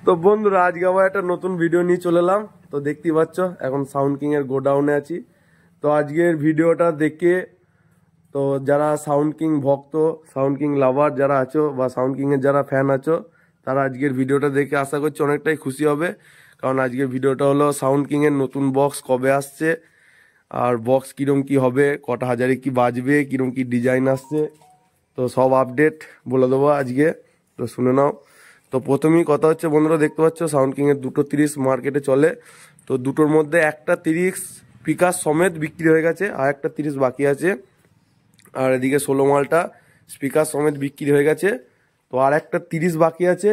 তো বন্ধুরা আজকে আবার একটা নতুন ভিডিও নিয়ে চলে এলাম। তো দেখতেই পাচ্ছ এখন সাউন্ড কিং এর গোডাউনে আছি। তো আজকের ভিডিওটা দেখে তো যারা সাউন্ড কিং ভক্ত, সাউন্ড কিং লাভার যারা আছো বা সাউন্ড কিং এর যারা ফ্যান আছো, তারা আজকের ভিডিওটা দেখে আশা করছি অনেকটাই খুশি হবে। কারণ আজকের ভিডিওটা হলো সাউন্ড কিং এর নতুন বক্স কবে আসছে, আর বক্স কিরম কি হবে, কটা হাজারে কি বাজবে, কিরম কি ডিজাইন আসছে, তো সব আপডেট বলে দেবো আজকে। তো শুনে নাও। তো প্রথমেই কথা হচ্ছে বন্ধুরা, দেখতে পাচ্ছ সাউন্ড কিং এর 230 মার্কেটে চলে। তো দুটোর মধ্যে একটা 30 স্পিকার সমেত বিক্রি হয়ে গেছে, আর একটা 30 বাকি আছে। আর এদিকে 16 মালটা স্পিকার সমেত বিক্রি হয়ে গেছে। তো আর একটা 30 বাকি আছে।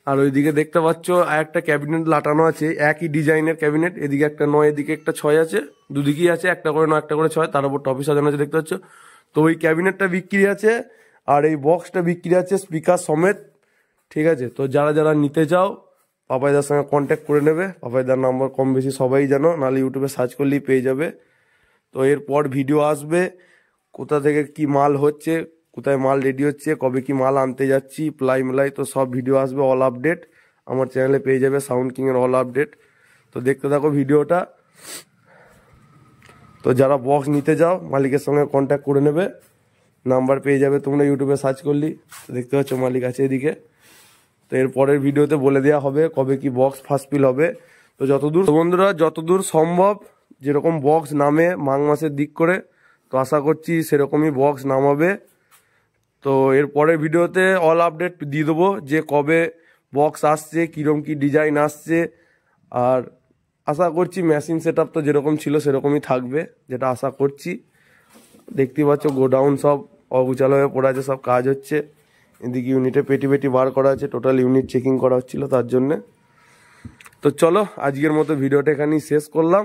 আর ওইদিকে দেখতে পাচ্ছ আর একটা ক্যাবিনেট লাটানো আছে, একই ডিজাইনের ক্যাবিনেট। এদিকে একটা 9, এদিকে একটা 6 আছে, দুদিকেই আছে, একটা করে 9 একটা করে 6, তার উপর টপি সাজানো আছে দেখতে পাচ্ছ। তো ওই ক্যাবিনেটটা বিক্রি আছে, আর এই বক্সটা বিক্রি আছে স্পিকার সমেত। ঠিক আছে, তো যারা যারা নিতে চাও পাপাইদার সঙ্গে কন্ট্যাক্ট করে নেবে। পাপাইদার নাম্বার কম বেশি সবাই জানো, নাহলে ইউটিউবে সার্চ করলেই পেয়ে যাবে। তো এরপর ভিডিও আসবে কোথা থেকে কি মাল হচ্ছে, কোথায় মাল রেডি হচ্ছে, কবে কি মাল আনতে যাচ্ছি, প্লাই মেলাই, তো সব ভিডিও আসবে, অল আপডেট আমার চ্যানেলে পেয়ে যাবে, সাউন্ড কিং এর অল আপডেট। তো দেখতে থাকো ভিডিওটা। তো যারা বক্স নিতে যাও মালিকের সঙ্গে কন্ট্যাক্ট করে নেবে, নাম্বার পেয়ে যাবে তোমরা ইউটিউবে সার্চ করলি। দেখতে পাচ্ছ মালিক আছে এদিকে। তো এর পরের ভিডিওতে বলে দেওয়া হবে কবে কি বক্স ফার্স্ট পিল হবে। তো যতদূর বন্ধুরা যতদূর সম্ভব যেরকম বক্স নামে মাঘ মাসের দিক করে, তো আশা করছি সেরকমই বক্স নামাবে। তো এর পরের ভিডিওতে অল আপডেট দিয়ে দেবো যে কবে বক্স আসছে, কীরকম কি ডিজাইন আসছে। আর আশা করছি মেশিন সেট আপ তো যেরকম ছিল সেরকমই থাকবে, যেটা আশা করছি। দেখতেই পাচ্ছ গোডাউন সব অগুচালো হয়ে পড়ে আছে, সব কাজ হচ্ছে। এদিকে ইউনিটে পেটি পেটি বার করা আছে, টোটাল ইউনিট চেকিং করা হচ্ছিল তার জন্যে। তো চলো আজকের মতো ভিডিওটা এখানেই শেষ করলাম।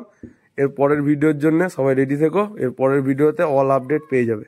এর পরের ভিডিওর জন্য সবাই রেডি থেকো, এর পরের ভিডিওতে অল আপডেট পেয়ে যাবে।